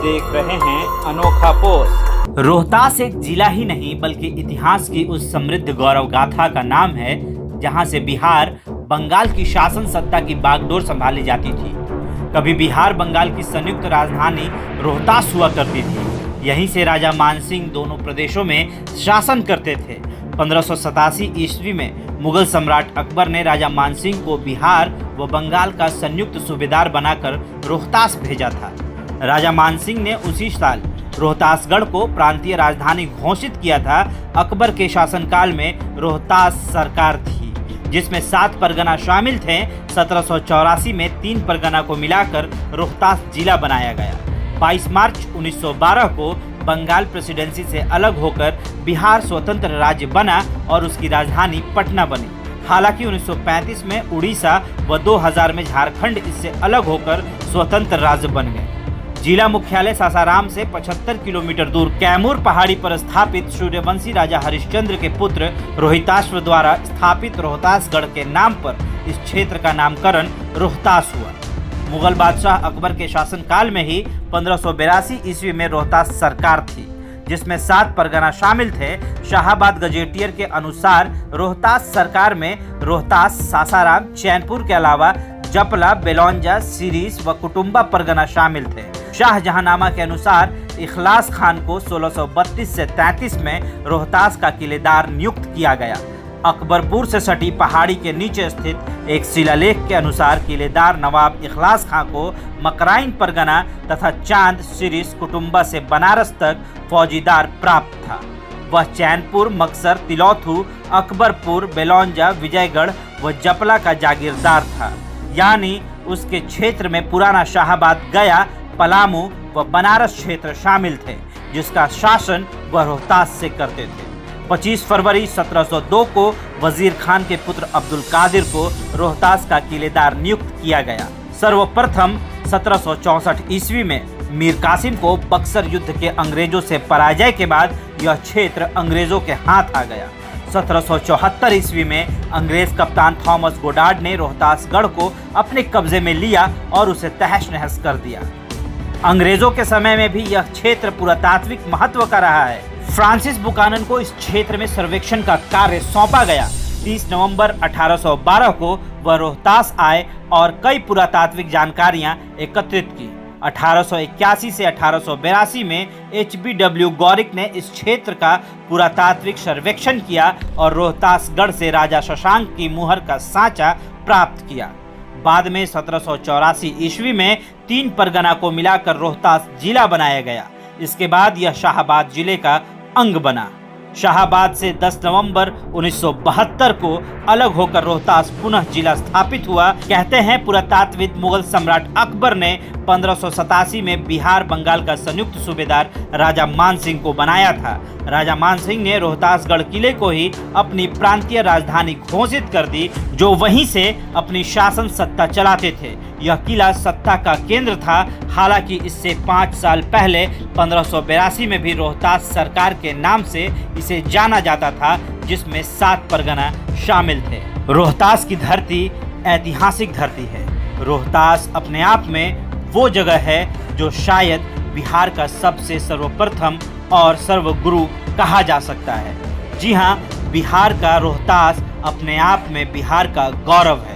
देख रहे हैं अनोखा पोस्ट। रोहतास एक जिला ही नहीं बल्कि इतिहास की उस समृद्ध गौरव गाथा का नाम है जहां से बिहार बंगाल की शासन सत्ता की बागडोर संभाली जाती थी। कभी बिहार बंगाल की संयुक्त राजधानी रोहतास हुआ करती थी। यहीं से राजा मानसिंह दोनों प्रदेशों में शासन करते थे। 1587 ईस्वी में मुगल सम्राट अकबर ने राजा मानसिंह को बिहार व बंगाल का संयुक्त सूबेदार बनाकर रोहतास भेजा था। राजा मानसिंह ने उसी साल रोहतासगढ़ को प्रांतीय राजधानी घोषित किया था। अकबर के शासनकाल में रोहतास सरकार थी जिसमें 7 परगना शामिल थे। 1784 में 3 परगना को मिलाकर रोहतास जिला बनाया गया। 22 मार्च 1912 को बंगाल प्रेसिडेंसी से अलग होकर बिहार स्वतंत्र राज्य बना और उसकी राजधानी पटना बनी। हालांकि 1935 में उड़ीसा व 2000 में झारखंड इससे अलग होकर स्वतंत्र राज्य बन गए। जिला मुख्यालय सासाराम से 75 किलोमीटर दूर कैमूर पहाड़ी पर स्थापित सूर्यवंशी राजा हरिश्चंद्र के पुत्र रोहिताश्व द्वारा स्थापित रोहतासगढ़ के नाम पर इस क्षेत्र का नामकरण रोहतास हुआ। मुगल बादशाह अकबर के शासनकाल में ही 1582 ईस्वी में रोहतास सरकार थी जिसमें 7 परगना शामिल थे। शाहाबाद गजेटियर के अनुसार रोहतास सरकार में रोहतास, सासाराम, चैनपुर के अलावा जपला, बेलौंजा, सिरीस व कुटुम्बा परगना शामिल थे। शाहजहांनामा के अनुसार इखलास खान को 1632 से 33 में रोहतास का किलेदार नियुक्त किया गया। अकबरपुर से सटी पहाड़ी के नीचे स्थित एक शिलालेख के अनुसार किलेदार नवाब इखलास खां को मकराइन परगना तथा चांद, सिरिस, कुटुम्बा से बनारस तक फौजीदार प्राप्त था। वह चैनपुर, मक्सर, तिलौथू, अकबरपुर, बेलौंजा, विजयगढ़ व जपला का जागीरदार था। यानी उसके क्षेत्र में पुराना शाहाबाद, गया, पलामू व बनारस क्षेत्र शामिल थे जिसका शासन वह रोहतास से करते थे। 25 फरवरी 1702 को वजीर खान के पुत्र अब्दुल कादिर को रोहतास का किलेदार नियुक्त किया गया। सर्वप्रथम 1764 ईस्वी में मीर कासिम को बक्सर युद्ध के अंग्रेजों से पराजय के बाद यह क्षेत्र अंग्रेजों के हाथ आ गया। 1774 ईस्वी में अंग्रेज कप्तान थॉमस गोडार्ड ने रोहतासगढ़ को अपने कब्जे में लिया और उसे तहस नहस कर दिया। अंग्रेजों के समय में भी यह क्षेत्र पुरातात्विक महत्व का रहा है। फ्रांसिस बुकानन को इस क्षेत्र में सर्वेक्षण का कार्य सौंपा गया। 30 नवंबर 1812 को वह रोहतास आए और कई पुरातात्विक जानकारियां एकत्रित की। 1881 से 1882 में HBW गौरिक ने इस क्षेत्र का पुरातात्विक सर्वेक्षण किया और रोहतासगढ़ से राजा शशांक की मुहर का सांचा प्राप्त किया। बाद में 1784 ईस्वी में 3 परगना को मिलाकर रोहतास जिला बनाया गया। इसके बाद यह शाहाबाद जिले का अंग बना। शाहाबाद से 10 नवंबर 1972 को अलग होकर रोहतास पुनः जिला स्थापित हुआ। कहते हैं पुरातात्विद मुगल सम्राट अकबर ने 1587 में बिहार बंगाल का संयुक्त सूबेदार राजा मानसिंह को बनाया था। राजा मानसिंह ने रोहतासगढ़ किले को ही अपनी प्रांतीय राजधानी घोषित कर दी, जो वहीं से अपनी शासन सत्ता चलाते थे। यह किला सत्ता का केंद्र था। हालांकि इससे 5 साल पहले 1582 में भी रोहतास सरकार के नाम से इसे जाना जाता था जिसमें 7 परगना शामिल थे। रोहतास की धरती ऐतिहासिक धरती है। रोहतास अपने आप में वो जगह है जो शायद बिहार का सबसे सर्वप्रथम और सर्वगुरु कहा जा सकता है। जी हाँ, बिहार का रोहतास अपने आप में बिहार का गौरव है।